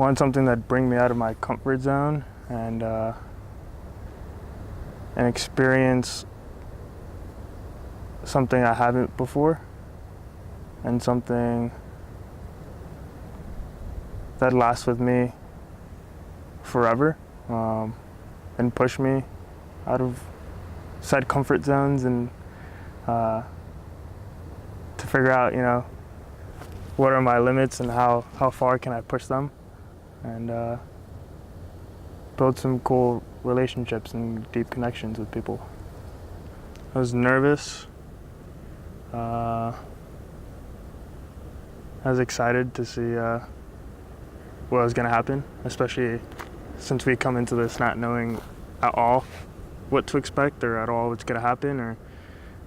want something that'd bring me out of my comfort zone and experience something I haven't before, and something that lasts with me forever, and push me out of said comfort zones, and to figure out, what are my limits and how far can I push them, and build some cool relationships and deep connections with people. I was nervous. I was excited to see what was going to happen, especially since we come into this not knowing at all what to expect or at all what's going to happen or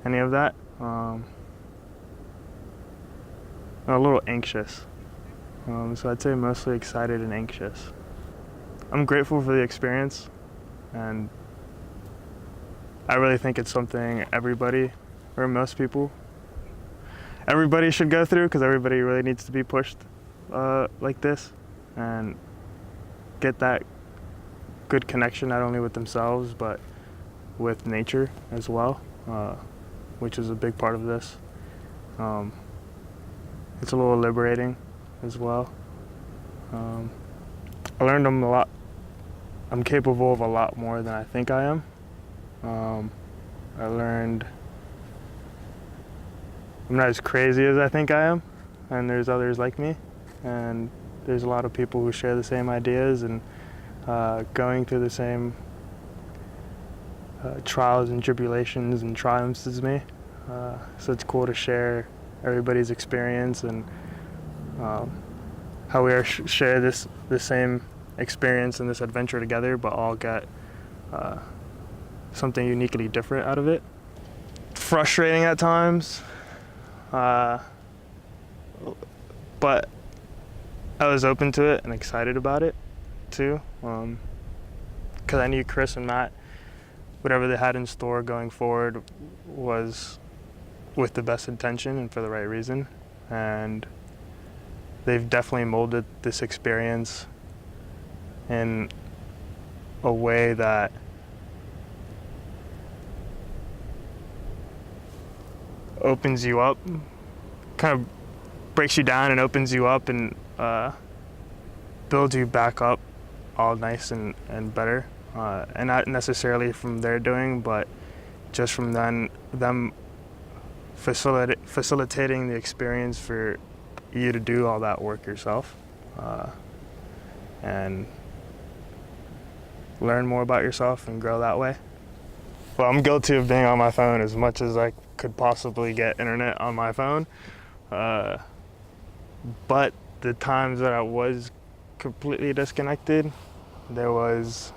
any of that. I'm a little anxious, so I'd say mostly excited and anxious. I'm grateful for the experience, and I really think it's something everybody, or most people, everybody should go through, because everybody really needs to be pushed like this and get that good connection not only with themselves but with nature as well, which is a big part of this. It's a little liberating as well. I learned I'm capable of a lot more than I think I am. I learned I'm not as crazy as I think I am, and there's others like me, and there's a lot of people who share the same ideas and going through the same trials and tribulations and triumphs as me. So it's cool to share everybody's experience and how we share the same experience and this adventure together, but all get something uniquely different out of it. Frustrating at times, but I was open to it and excited about it too, because I knew Chris and Matt, whatever they had in store going forward was with the best intention and for the right reason, and they've definitely molded this experience in a way that opens you up, kind of breaks you down and opens you up, and builds you back up all nice and better, and not necessarily from their doing, but just from them facilitating the experience for you to do all that work yourself, and learn more about yourself and grow that way. Well, I'm guilty of being on my phone as much as I could possibly get internet on my phone, but the times that I was completely disconnected, there was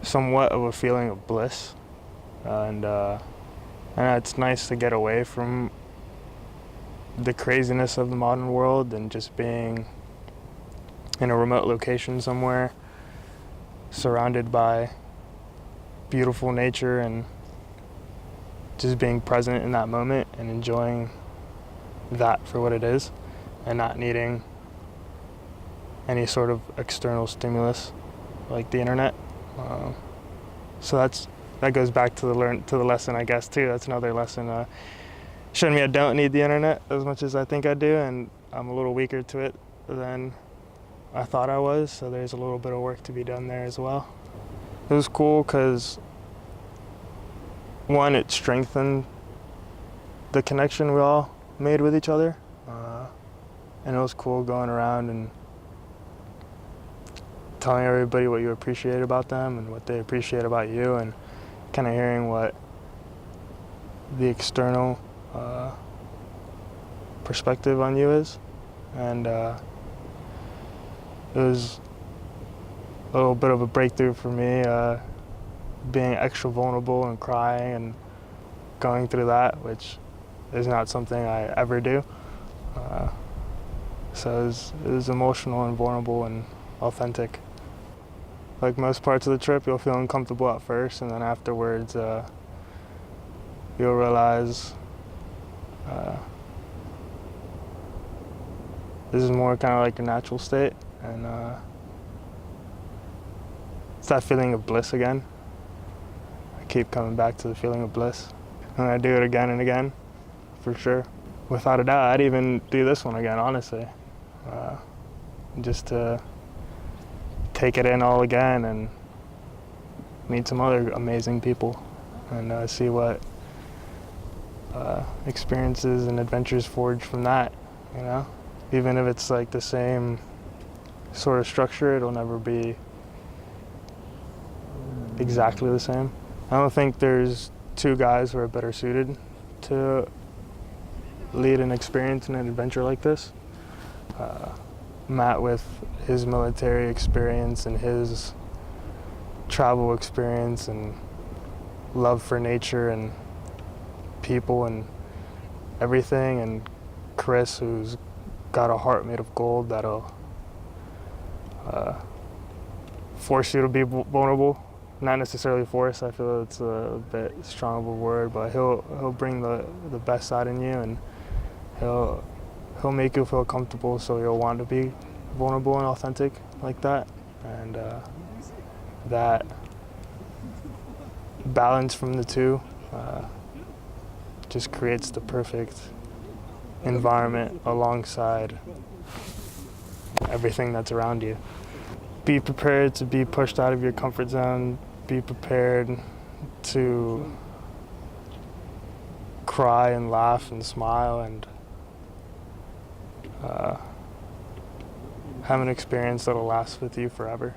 somewhat of a feeling of bliss, and it's nice to get away from the craziness of the modern world and just being in a remote location somewhere, surrounded by beautiful nature, and just being present in that moment and enjoying that for what it is, and not needing any sort of external stimulus like the internet. So that goes back to the lesson, I guess, too. That's another lesson, showing me I don't need the internet as much as I think I do, and I'm a little weaker to it than I thought I was, so there's a little bit of work to be done there as well. It was cool because, one, it strengthened the connection we all made with each other, and it was cool going around and telling everybody what you appreciate about them and what they appreciate about you, and kind of hearing what the external perspective on you is. And it was a little bit of a breakthrough for me, being extra vulnerable and crying and going through that, which is not something I ever do. So it was emotional and vulnerable and authentic. Like most parts of the trip, you'll feel uncomfortable at first, and then afterwards you'll realize this is more kind of like a natural state, and it's that feeling of bliss again. I keep coming back to the feeling of bliss, and I do it again and again, for sure. Without a doubt, I'd even do this one again, honestly, just to take it in all again and meet some other amazing people and see what experiences and adventures forge from that, you know? Even if it's like the same sort of structure, it'll never be exactly the same. I don't think there's two guys who are better suited to lead an experience in an adventure like this. Matt, with his military experience and his travel experience and love for nature and people and everything, and Chris, who's got a heart made of gold that'll force you to be vulnerable. Not necessarily force, I feel it's a bit strong of a word, but he'll bring the best out in you, and he'll make you feel comfortable, so you'll want to be vulnerable and authentic like that. And that balance from the two just creates the perfect environment alongside everything that's around you. Be prepared to be pushed out of your comfort zone. Be prepared to cry and laugh and smile and have an experience that'll last with you forever.